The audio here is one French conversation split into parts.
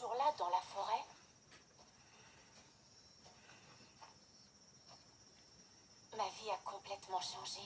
toujours là dans la forêt? Ma vie a complètement changé.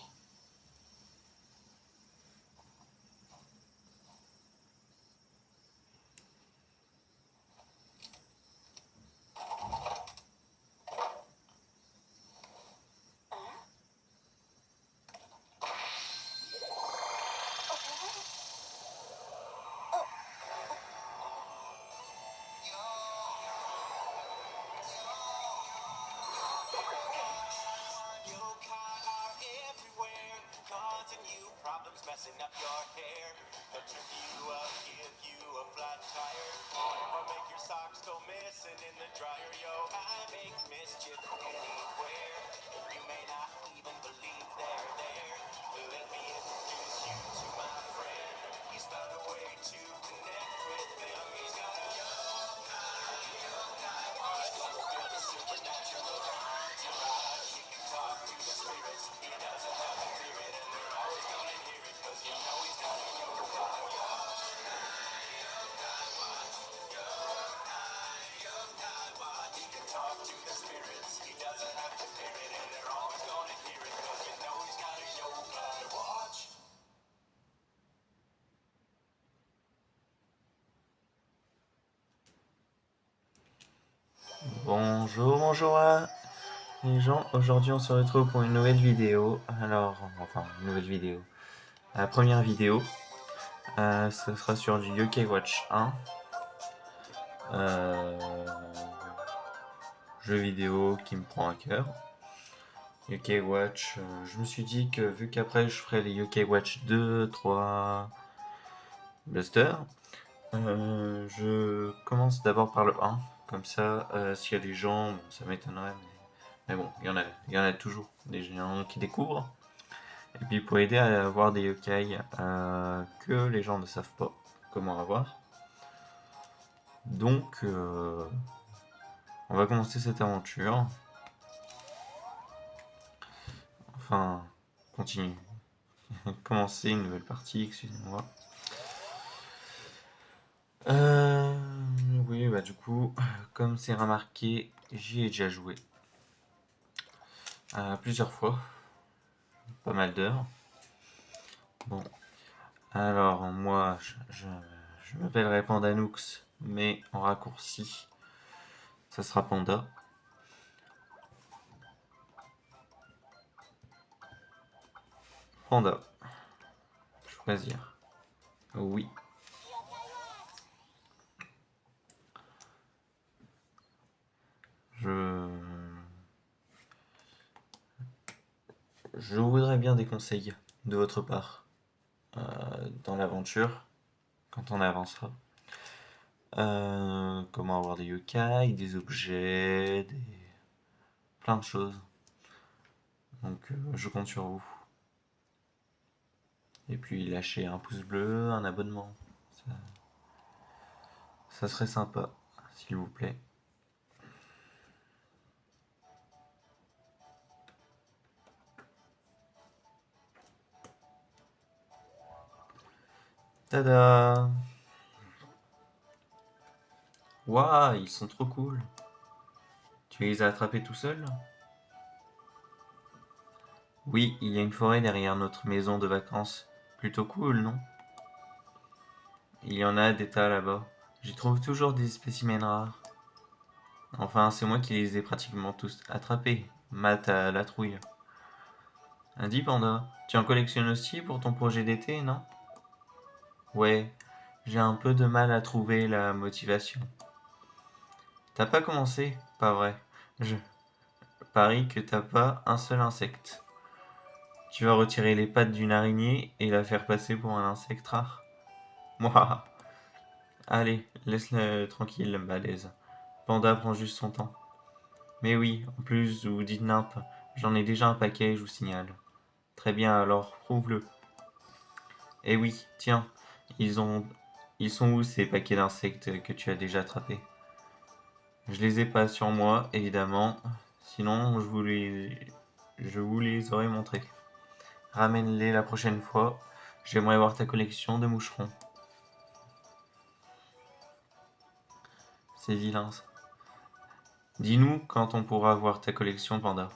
Messing up your hair, they'll trip you up, give you a flat tire, or make your socks go missing in the dryer. Yo, I make mischief anywhere. You may not even believe they're there. Let me introduce you to my friend. He's found a way to connect with them. He's got a yokai watch. Feel the supernatural entourage. He can talk to the spirits. He doesn't have to fear it, and they're always gonna hear it, 'cause you know he's got a yokai watch. Yokai watch. He can talk to the spirits. He doesn't have to fear it, and they're always gonna hear it, 'cause you know he's got a yokai watch. Bonjour à les gens, aujourd'hui on se retrouve pour une nouvelle vidéo. Alors, enfin, une nouvelle vidéo. La première vidéo, ce sera sur du Yokai Watch 1. Jeu vidéo qui me prend à cœur. Yokai Watch, je me suis dit que vu qu'après je ferai les Yokai Watch 2, 3, Buster, je commence d'abord par le 1. Comme ça, s'il y a des gens, bon, ça m'étonnerait, mais bon, il y en a toujours des gens qui découvrent. Et puis pour aider à avoir des yokai que les gens ne savent pas comment avoir. Donc, on va commencer cette aventure. Enfin, continue. Commencer une nouvelle partie, excusez-moi. Oui, bah du coup, comme c'est remarqué, j'y ai déjà joué. Plusieurs fois. Pas mal d'heures. Bon. Alors, moi, je m'appellerai Pandanoux, mais en raccourci, ça sera Panda. Panda. Choisir. Oui. Je voudrais bien des conseils de votre part dans l'aventure, quand on avancera. Comment avoir des yokai, des objets, plein de choses. Donc je compte sur vous. Et puis lâchez un pouce bleu, un abonnement. Ça serait sympa, s'il vous plaît. Tada! Waouh, ils sont trop cool. Tu les as attrapés tout seul? Oui, il y a une forêt derrière notre maison de vacances. Plutôt cool, non? Il y en a des tas là-bas. J'y trouve toujours des spécimens rares. Enfin, c'est moi qui les ai pratiquement tous attrapés. Mat à la trouille. Dis Panda, tu en collectionnes aussi pour ton projet d'été, non? Ouais, j'ai un peu de mal à trouver la motivation. T'as pas commencé? Pas vrai. Je parie que t'as pas un seul insecte. Tu vas retirer les pattes d'une araignée et la faire passer pour un insecte rare? Moi. Allez, laisse-le tranquille, le balèze. Panda prend juste son temps. Mais oui, en plus, vous dites nimp, j'en ai déjà un paquet, je vous signale. Très bien, alors prouve-le. Eh oui, tiens, ils sont où ces paquets d'insectes que tu as déjà attrapés? Je les ai pas sur moi, évidemment, sinon je vous les aurais montrés. Ramène-les la prochaine fois, j'aimerais voir ta collection de moucherons. C'est vilain ça. Dis-nous quand on pourra voir ta collection, Panda.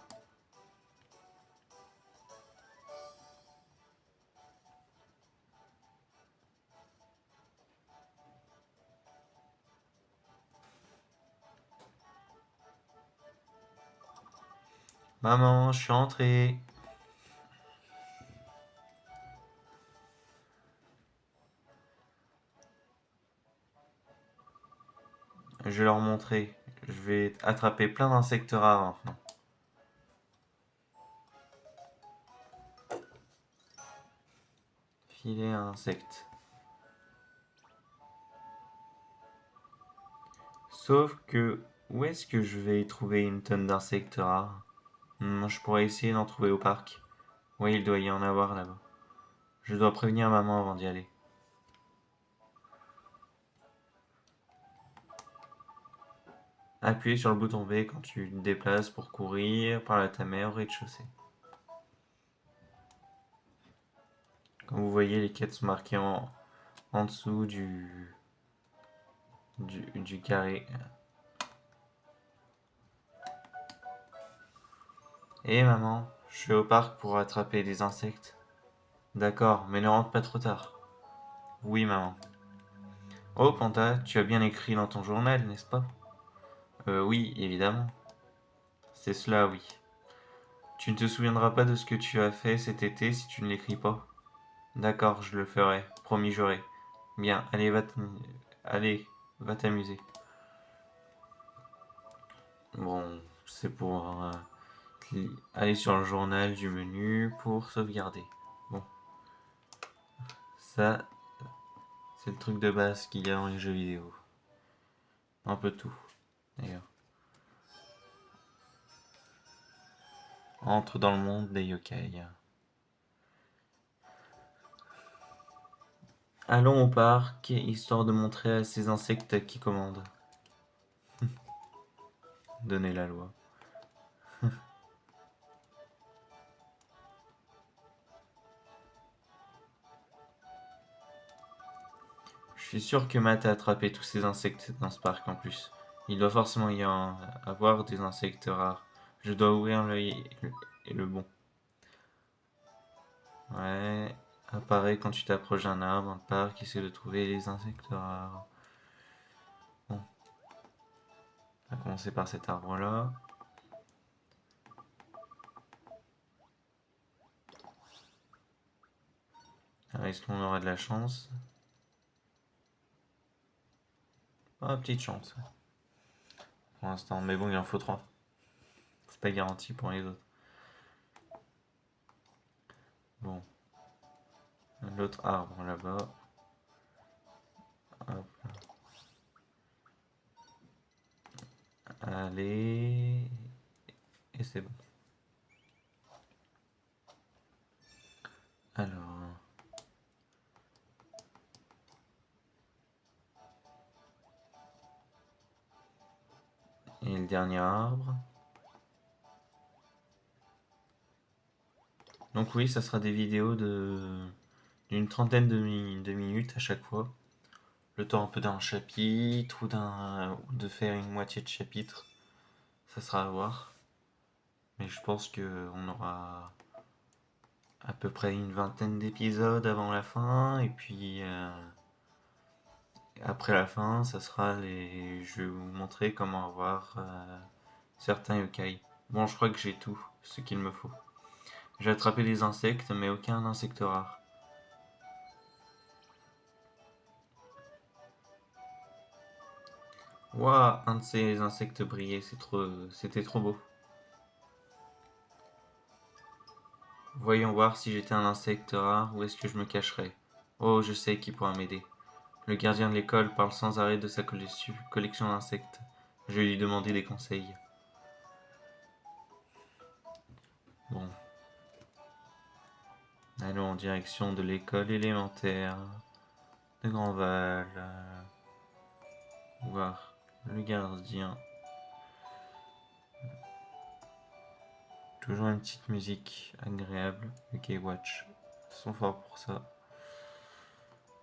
Maman, je suis entré. Je vais leur montrer. Je vais attraper plein d'insectes rares maintenant. Filet à insectes. Sauf que, où est-ce que je vais trouver une tonne d'insectes rares? Je pourrais essayer d'en trouver au parc. Oui, il doit y en avoir là-bas. Je dois prévenir maman avant d'y aller. Appuyez sur le bouton B quand tu te déplaces pour courir par la ta mère au rez-de-chaussée. Comme vous voyez, les quêtes sont marquées en dessous du carré. Hé maman, je suis au parc pour attraper des insectes. D'accord, mais ne rentre pas trop tard. Oui maman. Oh Panta, tu as bien écrit dans ton journal, n'est-ce pas? Oui, évidemment. C'est cela, oui. Tu ne te souviendras pas de ce que tu as fait cet été si tu ne l'écris pas. D'accord, je le ferai. Promis, j'aurai. Bien, allez, va t'amuser. Bon, c'est pour aller sur le journal du menu pour sauvegarder. Bon, ça, c'est le truc de base qu'il y a dans les jeux vidéo. Un peu tout, d'ailleurs. Entre dans le monde des yokai. Allons au parc, histoire de montrer à ces insectes qui commandent. Donner la loi. Je suis sûr que Matt a attrapé tous ces insectes dans ce parc en plus. Il doit forcément y en avoir des insectes rares. Je dois ouvrir l'œil et le bon. Ouais, apparaît quand tu t'approches d'un arbre dans le parc, essaie de trouver les insectes rares. Bon, on va commencer par cet arbre-là. Alors, est-ce qu'on aura de la chance? Ah, petite chance. Pour l'instant, mais bon, il en faut 3. C'est pas garanti pour les autres. Bon, l'autre arbre là-bas. Hop. Allez. Et c'est bon. Alors. Et le dernier arbre. Donc oui, ça sera des vidéos d'une trentaine de minutes à chaque fois. Le temps un peu d'un chapitre ou de faire une moitié de chapitre. Ça sera à voir. Mais je pense qu'on aura à peu près une vingtaine d'épisodes avant la fin. Et puis après la fin, ça sera les. Je vais vous montrer comment avoir certains yokai. Bon, je crois que j'ai tout ce qu'il me faut. J'ai attrapé des insectes, mais aucun insecte rare. Waouh, un de ces insectes brillait, c'était trop beau. Voyons voir si j'étais un insecte rare, où est-ce que je me cacherais. Oh, je sais qui pourra m'aider. Le gardien de l'école parle sans arrêt de sa collection d'insectes. Je vais lui demander des conseils. Bon. Allons en direction de l'école élémentaire de Grandval. Voir le gardien. Toujours une petite musique agréable. UK Watch. Ils sont forts pour ça.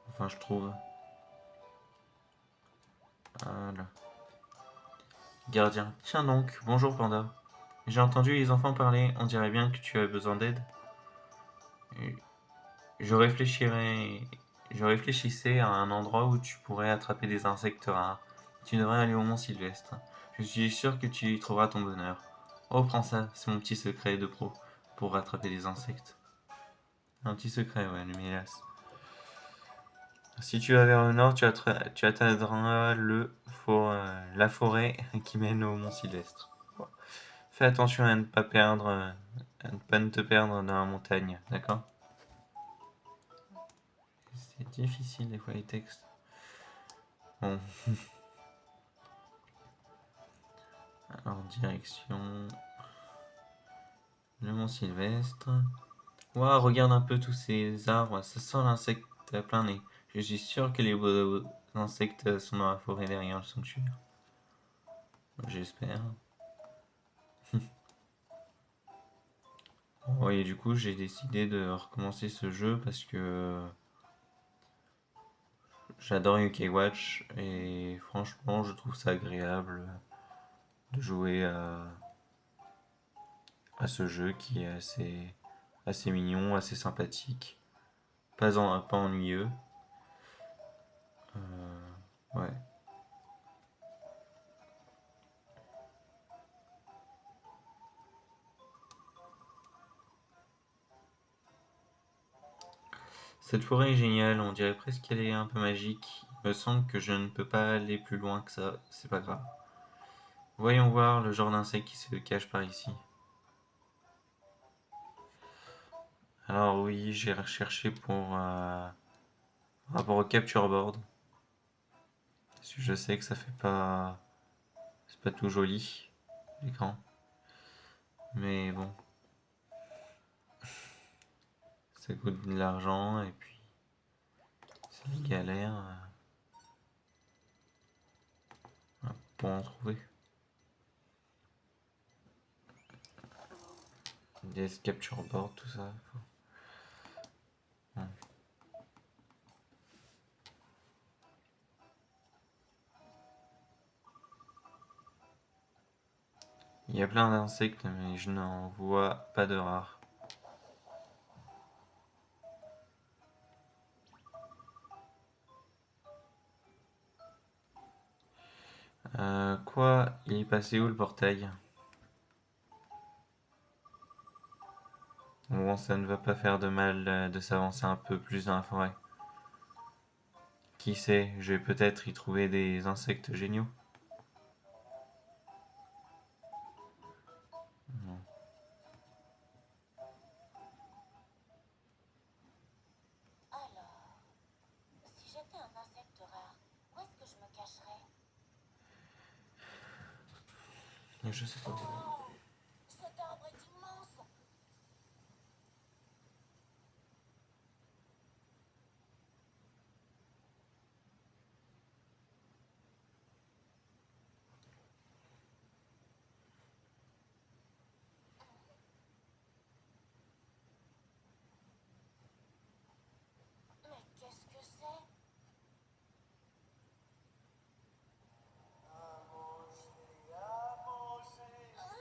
Enfin, je trouve. Voilà. Gardien. Tiens donc, bonjour Panda. J'ai entendu les enfants parler, on dirait bien que tu as besoin d'aide. Je réfléchirais... Je réfléchissais à un endroit où tu pourrais attraper des insectes rares. Tu devrais aller au Mont Sylvestre. Je suis sûr que tu y trouveras ton bonheur. Oh, prends ça, c'est mon petit secret de pro pour rattraper des insectes. Un petit secret, ouais, mais hélas. Si tu vas vers le nord, tu atteindras la forêt qui mène au Mont Sylvestre. Bon. Fais attention à ne pas te perdre dans la montagne, d'accord? C'est difficile des fois les textes. Bon, alors direction le Mont Sylvestre. Ouah, regarde un peu tous ces arbres, ça sent l'insecte à plein nez. Je suis sûr que les beaux insectes sont dans la forêt derrière le sanctuaire. J'espère. Bon, et du coup, j'ai décidé de recommencer ce jeu parce que j'adore UK Watch et franchement, je trouve ça agréable de jouer à ce jeu qui est assez mignon, assez sympathique, pas ennuyeux. Ouais. Cette forêt est géniale, on dirait presque qu'elle est un peu magique. Il me semble que je ne peux pas aller plus loin que ça, c'est pas grave. Voyons voir le genre d'insecte qui se cache par ici. Alors oui, j'ai recherché par rapport au capture board. Parce que je sais que ça fait pas... C'est pas tout joli, l'écran. Mais bon, ça coûte de l'argent et puis c'est une galère pour en trouver. Des capture board, tout ça. Ouais. Il y a plein d'insectes, mais je n'en vois pas de rares. Quoi? Il est passé où le portail? Bon, ça ne va pas faire de mal de s'avancer un peu plus dans la forêt. Qui sait, je vais peut-être y trouver des insectes géniaux. Non. Alors, si j'étais un insecte rare, où est-ce que je me cacherais? Je sais pas. Oh, cet arbre est immense! Mais qu'est-ce que c'est? À manger, à manger. Hein?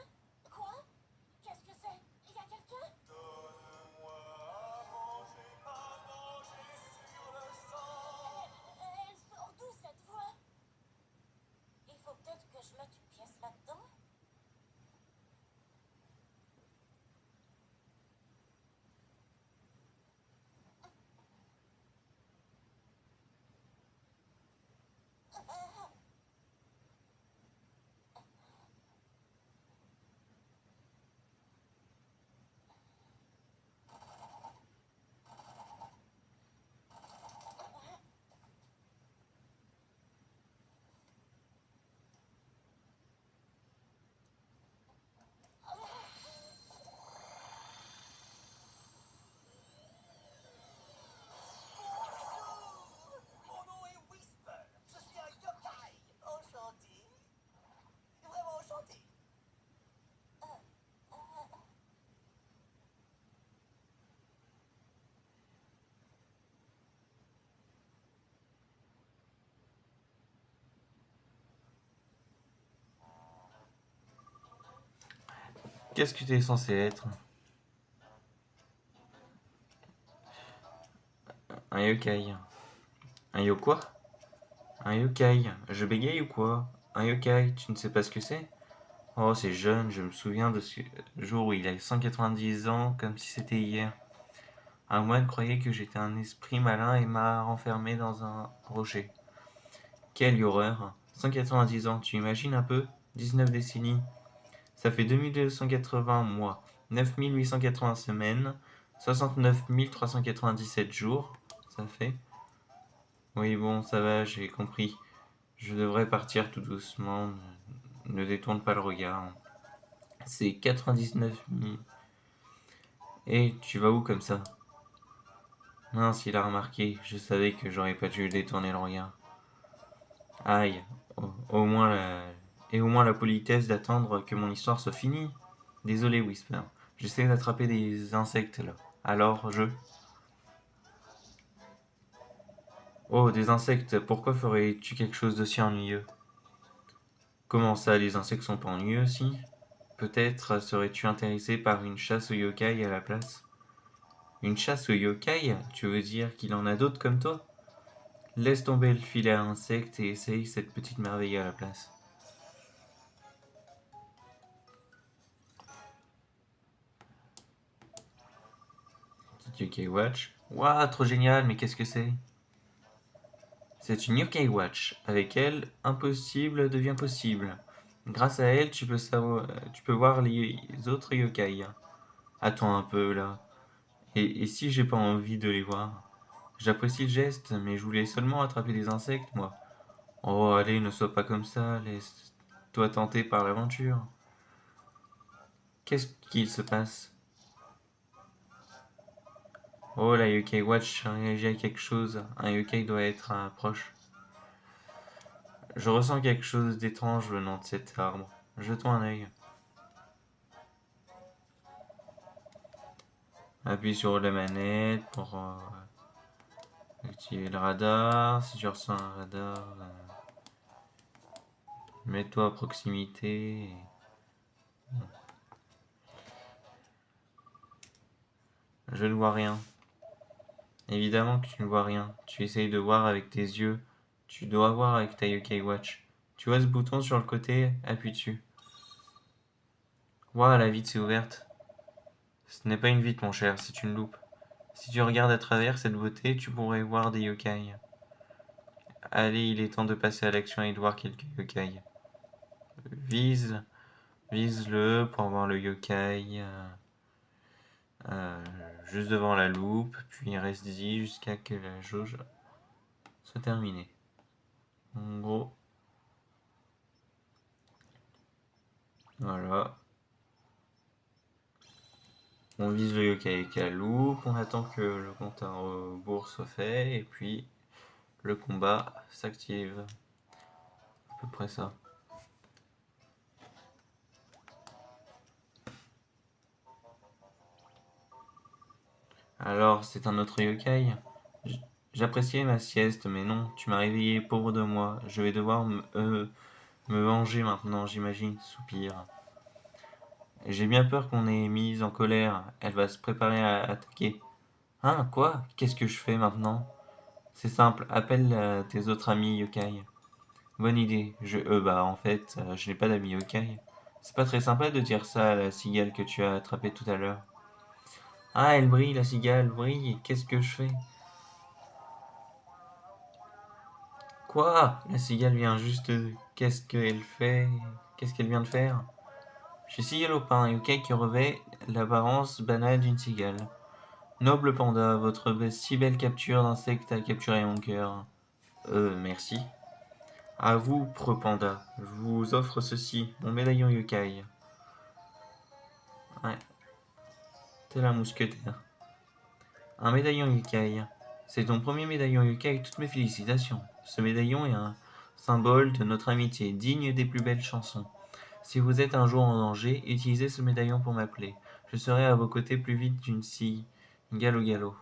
Qu'est-ce que t'es censé être? Un yokai. Un yo quoi? Un yokai. Je bégaye ou quoi? Un yokai, tu ne sais pas ce que c'est? Oh, c'est jeune, je me souviens de ce jour où il a 190 ans, comme si c'était hier. Un moine croyait que j'étais un esprit malin et m'a renfermé dans un rocher. Quelle horreur! 190 ans, tu imagines un peu? 19 décennies. Ça fait 2280 mois, 9880 semaines, 69 397 jours. Ça fait. Oui, bon, ça va, j'ai compris. Je devrais partir tout doucement. Ne détourne pas le regard. C'est 99 000. Et tu vas où comme ça? Mince, il a remarqué. Je savais que j'aurais pas dû détourner le regard. Aïe. Au moins Et au moins la politesse d'attendre que mon histoire soit finie. Désolé, Whisper. J'essaie d'attraper des insectes là. Alors, je. Oh, des insectes, pourquoi ferais-tu quelque chose d'aussi ennuyeux? Comment ça, les insectes sont pas ennuyeux aussi? Peut-être serais-tu intéressé par une chasse aux yokai à la place? Une chasse aux yokai? Tu veux dire qu'il en a d'autres comme toi? Laisse tomber le filet à insectes et essaye cette petite merveille à la place. Petite yokai watch. Waouh, trop génial, mais qu'est-ce que c'est? C'est une yokai watch. Avec elle, impossible devient possible. Grâce à elle, tu peux voir les autres yokai. Attends un peu là. Et si j'ai pas envie de les voir? J'apprécie le geste, mais je voulais seulement attraper des insectes, moi. Oh, allez, ne sois pas comme ça, laisse-toi tenter par l'aventure. Qu'est-ce qu'il se passe? Oh, la Yokai Watch réagit à quelque chose. Un yokai doit être proche. Je ressens quelque chose d'étrange venant de cet arbre. Jetons un œil. Appuie sur la manette pour activer le radar. Si tu ressens un radar, mets-toi à proximité. Je ne vois rien. Évidemment que tu ne vois rien. Tu essayes de voir avec tes yeux. Tu dois voir avec ta Yokai Watch. Tu vois ce bouton sur le côté? Appuie dessus. Waouh, la vitre s'est ouverte. Ce n'est pas une vitre, mon cher, c'est une loupe. Si tu regardes à travers cette beauté, tu pourrais voir des yokai. Allez, il est temps de passer à l'action et de voir quelques yokai. Vise, vise-le pour voir le yokai juste devant la loupe, puis reste-y jusqu'à que la jauge soit terminée. En gros, voilà. On vise le yokai avec la loupe, on attend que le compte à rebours soit fait, et puis le combat s'active. À peu près ça. Alors, c'est un autre yokai? J'appréciais ma sieste, mais non, tu m'as réveillé, pauvre de moi. Je vais devoir me venger maintenant, j'imagine, soupir. J'ai bien peur qu'on ait mise en colère. Elle va se préparer à attaquer. Hein, quoi? Qu'est-ce que je fais maintenant? C'est simple, appelle tes autres amis yokai. Bonne idée. En fait, je n'ai pas d'amis yokai. C'est pas très sympa de dire ça à la cigale que tu as attrapée tout à l'heure. Ah, elle brille, la cigale, brille. Qu'est-ce que je fais? Quoi? La cigale vient juste. Qu'est-ce qu'elle fait? Qu'est-ce qu'elle vient de faire? Je suis Cigalope, un yokai qui revêt l'apparence banale d'une cigale. Noble panda, votre si belle capture d'insecte a capturé mon cœur. Merci. À vous, preux panda. Je vous offre ceci, mon médaillon yokai. Ouais, tel un mousquetaire. Un médaillon yokai. C'est ton premier médaillon yokai, toutes mes félicitations. Ce médaillon est un symbole de notre amitié, digne des plus belles chansons. Si vous êtes un jour en danger, utilisez ce médaillon pour m'appeler. Je serai à vos côtés plus vite d'une scie. Gallo gallo.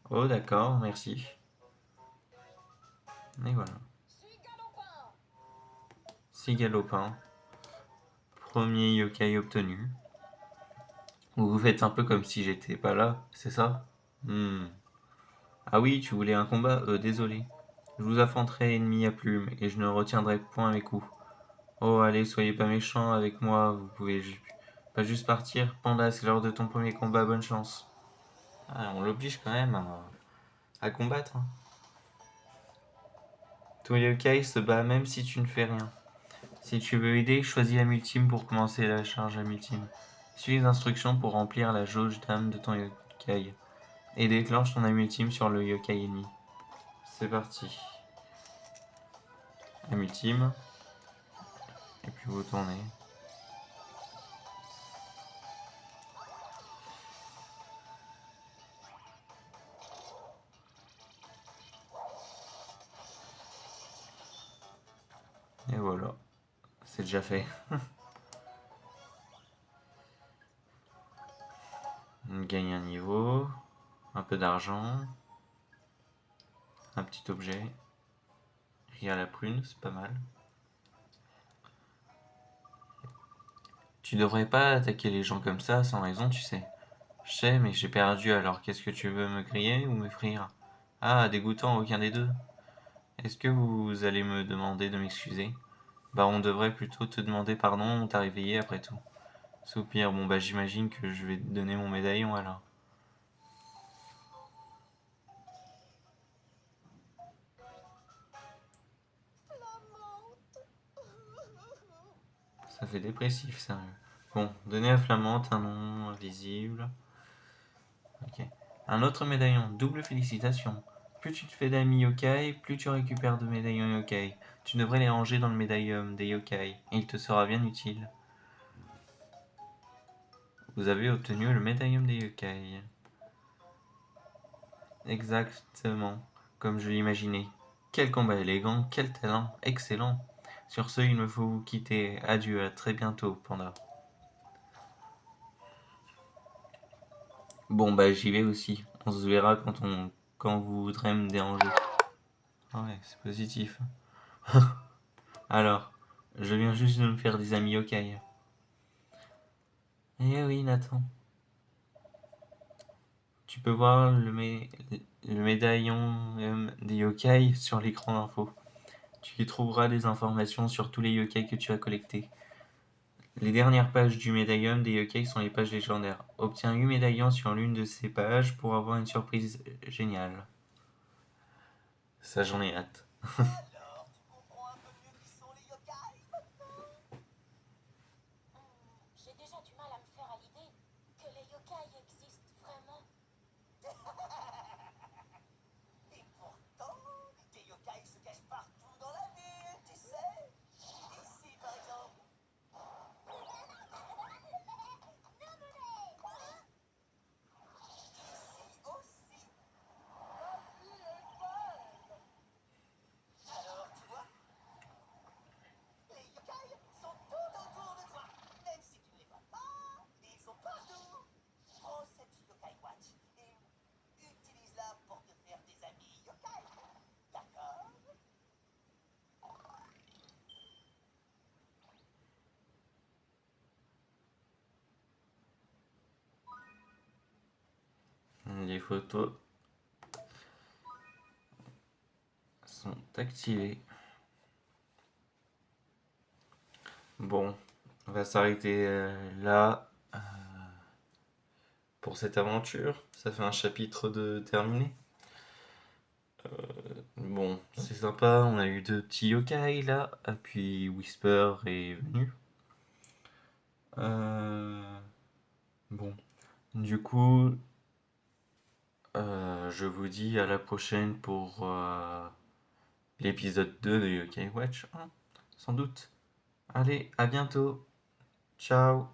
Oh d'accord, merci. Et voilà. Scie galopin. premier yokai obtenu. Vous faites un peu comme si j'étais pas là, c'est ça? Ah oui, tu voulais un combat? Désolé. Je vous affronterai ennemi à plume, et je ne retiendrai point mes coups. Oh, allez, soyez pas méchants avec moi, vous pouvez pas juste partir. Panda, c'est l'heure de ton premier combat, bonne chance. Ah, on l'oblige quand même à combattre. Hein. Ton yokai se bat même si tu ne fais rien. Si tu veux aider, choisis la multime pour commencer la charge à multime. Suis les instructions pour remplir la jauge d'âme de ton yokai. Et déclenche ton âme ultime sur le yokai ennemi. C'est parti. Âme ultime. Et puis vous tournez. Et voilà. C'est déjà fait. On gagne un niveau. Un peu d'argent. Un petit objet. Rien à la prune, c'est pas mal. Tu devrais pas attaquer les gens comme ça sans raison, tu sais. Je sais, mais j'ai perdu, alors qu'est-ce que tu veux, me griller ou me frire? Ah, dégoûtant, aucun des deux. Est-ce que vous allez me demander de m'excuser? Bah, on devrait plutôt te demander pardon, on t'a réveillé après tout. Soupir, bon bah j'imagine que je vais te donner mon médaillon alors. Ça fait dépressif, sérieux. Bon, donner à Flamante un nom invisible. Ok. Un autre médaillon, double félicitation. Plus tu te fais d'amis yokai, plus tu récupères de médaillons yokai. Tu devrais les ranger dans le médaillon des yokai, et il te sera bien utile. Vous avez obtenu le médaillon des yokai. Exactement, comme je l'imaginais. Quel combat élégant, quel talent, excellent. Sur ce, il me faut vous quitter. Adieu, à très bientôt, Panda. Bon bah j'y vais aussi. On se verra quand vous voudrez me déranger. Ah ouais, c'est positif. Alors, je viens juste de me faire des amis yokai. Eh oui, Nathan. Tu peux voir le médaillon des yokai sur l'écran d'info. Tu y trouveras des informations sur tous les yokai que tu as collectés. Les dernières pages du médaillon des yokai sont les pages légendaires. Obtiens 8 médaillons sur l'une de ces pages pour avoir une surprise géniale. Ça, j'en ai hâte. Alors, tu comprends un peu mieux qui sont les yokai? J'ai déjà du mal à me faire à l'idée que les yokai existent vraiment. Et pourtant, des yokai se cachent partout dans la ville, tu sais. Ici, par exemple. Ici aussi. Ma vie est belle. Alors, tu vois, les yokai sont tout autour de toi. Même si tu ne les vois pas, ils sont partout. Prends cette yokai watch et utilise-la pour te faire des amis yokai. D'accord? Les photos sont activées. Bon, on va s'arrêter là pour cette aventure. Ça fait un chapitre de terminé. Bon, c'est sympa, on a eu 2 petits yokai là, puis Whisper est venu. Bon, du coup, je vous dis à la prochaine pour l'épisode 2 de Yokai Watch, hein, sans doute. Allez, à bientôt. Ciao.